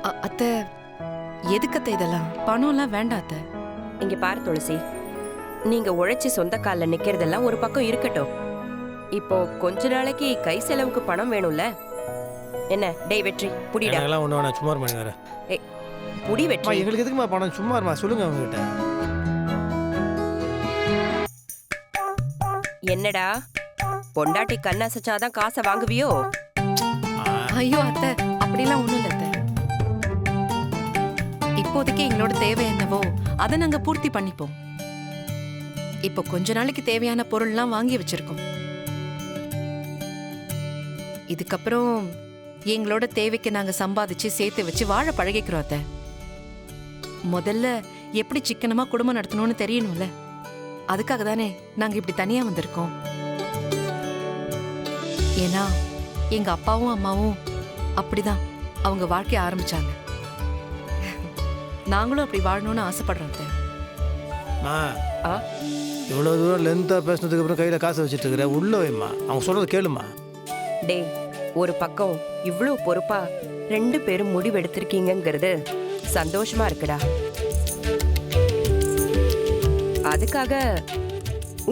அத்தை, எதுக்கு அத்தை இதெல்லாம்? பணம்லாம் வேண்டாம் அத்தை. இங்க பாரு துளசி, நீங்க உழைச்சி சொந்த கால்ல நிக்கிறதெல்லாம் ஒரு பக்கம் இருக்கட்டும். இப்போ கொஞ்ச நாளைக்கு கை செலவுக்கு பணம் வேணும்ல. என்ன டேய் வெற்றி, புடிடா. எனக்கெல்லாம் ஒண்ணு வேணாம், சும்மா இருமா நீங்க. ஏய் புடி வெற்றி. எங்களுக்கு எதுக்குமா பணம்? சும்மா இருமா, சொல்லுங்க அவங்க கிட்ட. என்னடா பொண்டாட்டி கண்ணாசச்சாதான் காசை வாங்குவியோ? ஐயோ அத்தை, அப்படிலாம் ஒண்ணும் இல்ல அத்தை. இப்போதைக்கு எங்களோட தேவை என்னவோ அதை நாங்க பூர்த்தி பண்ணிப்போம். இப்போ கொஞ்ச நாளைக்கு தேவையான பொருள்லாம் வாங்கி வச்சிருக்கோம். இதுக்கப்புறம் எங்களோட தேவைக்கு நாங்க சம்பாதிச்சு சேர்த்து வச்சு வாழ பழகிக்கிறோம் அத்தை. முதல்ல எப்படி சிக்கனமா குடும்பம் நடத்தணும்னு தெரியணும்ல. அதுக்காக தானே நாங்க இப்படி தனியா வந்திருக்கோம். ஏன்னா எங்க அப்பாவும் அம்மாவும் அப்படிதான் அவங்க வாழ்க்கைய ஆரம்பிச்சாங்க. நாங்களும் அப்படி வாழணும்னு ஆசைப்படுறோம் அத்தை. இவ்வளவு தூரம் லென்த்தா பேசினதுக்கு அப்புறம் கையில காசை வச்சுட்டு இருக்கிற, உள்ள வைமா, அவங்க சொல்றது கேளுமா. டேய் ஒரு பக்கம் இவ்ளோ பொறுப்பா 2 பேரும் முடிவெடுத்திருக்கீங்கிறது சந்தோஷமா இருக்குடா. அதுக்காக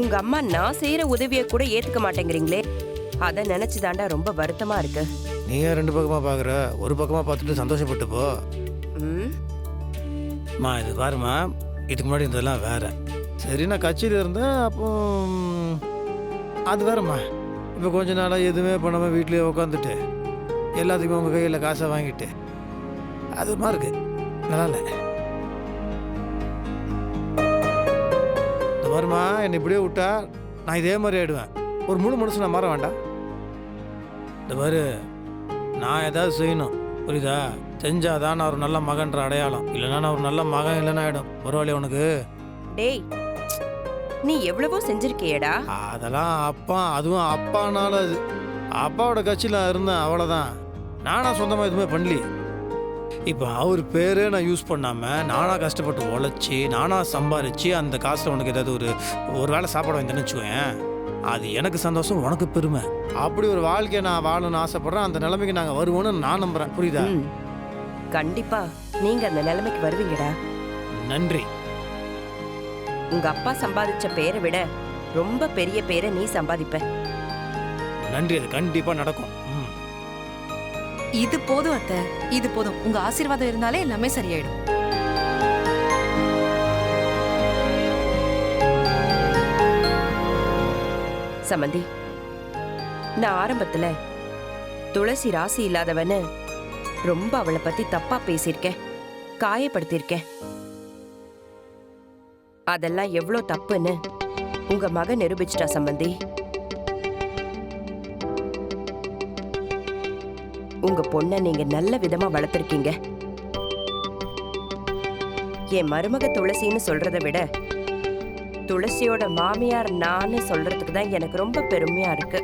உங்க அம்மா நான் செய்யற உதவியை கூட ஏத்துக்க மாட்டேங்கிறீங்களே, அத நினைச்சுதாண்டா ரொம்ப வருத்தமா இருக்கு. நீ ஏன் 2 பக்கமா பாக்குற? ஒரு பக்கமா பார்த்துட்டு சந்தோஷப்பட்டு போ. மா இது பாருமா, இதுக்கு முன்னாடி இருந்ததெல்லாம் வேற. சரி நான் கட்சியில் இருந்தேன், அப்போ அது வேறம்மா. இப்போ கொஞ்ச நாளாக எதுவுமே பண்ணாமல் வீட்லேயே உட்காந்துட்டு எல்லாத்துக்குமே உங்கள் கையில் காசை வாங்கிட்டு அது ஒரு மாதிரி இருக்கு, நல்லா இல்லை. இந்த மாதிரிமா என்னை இப்படியே விட்டா நான் இதே மாதிரி ஆயிடுவேன். ஒரு முழு மனுஷன் நான் மாற வேண்டாம். இந்த மாதிரி நான் ஏதாவது செய்யணும், புரியுதா? செஞ்சாதான் நான் ஒரு நல்ல மகன்ற அடையாளம். இல்லைன்னா நான் ஒரு நல்ல மகன் இல்லைன்னா ஆயிடும். பரவாயில்ல உனக்கு? டேய் நீ எவ்வளவோ செஞ்சிருக்கியடா. அதெல்லாம் அப்பா, அதுவும் அப்பானால. அது அப்பாவோட கட்சியில் இருந்தேன், அவ்வளோதான். நானா சொந்தமாக எதுவுமே பண்ணலி. இப்போ அவர் பேரே நான் யூஸ் பண்ணாமல் நானாக கஷ்டப்பட்டு உழைச்சி நானாக சம்பாரித்து அந்த காசில் உனக்கு ஏதாவது ஒரு வேளை சாப்பாடு வாங்கிட்டேன்னு வச்சுக்கோயேன், அது எனக்கு சந்தோஷம், உனக்கு பெருமை. அப்படி ஒரு வாழ்க்கையை நான் வாழணும்னு ஆசைப்பட்றேன். அந்த நிலைமைக்கு நாங்கள் வருவோன்னு நான் நம்புகிறேன், புரியுதா? கண்டிப்பா நீங்க அந்த நிலைமைக்கு வருவீங்கடா. நன்றி. உங்க அப்பா சம்பாதிச்ச பேரை விட ரொம்ப பெரிய பேரை நீ சம்பாதிப்ப. நன்றி, அது கண்டிப்பா நடக்கும். இது போதும் அத்தை, இது போதும். உங்க ஆசீர்வாதம் இருந்தாலே எல்லாமே சரியாயிடும். சமந்தி, நான் ஆரம்பத்துல துளசி ராசி இல்லாதவன்னு ரொம்ப அவளை பத்தி தப்பா பேசியிருக்கேன், காயப்படுத்தியிருக்கேன். அதெல்லாம் எவ்வளோ தப்புன்னு உங்க மகன் நிரூபிச்சிட்டா சம்பந்தி. உங்க பொண்ணை நீங்க நல்ல விதமா வளர்த்திருக்கீங்க. என் மருமக துளசின்னு சொல்றதை விட துளசியோட மாமியார் நான்னு சொல்றதுக்கு தான் எனக்கு ரொம்ப பெருமையா இருக்கு.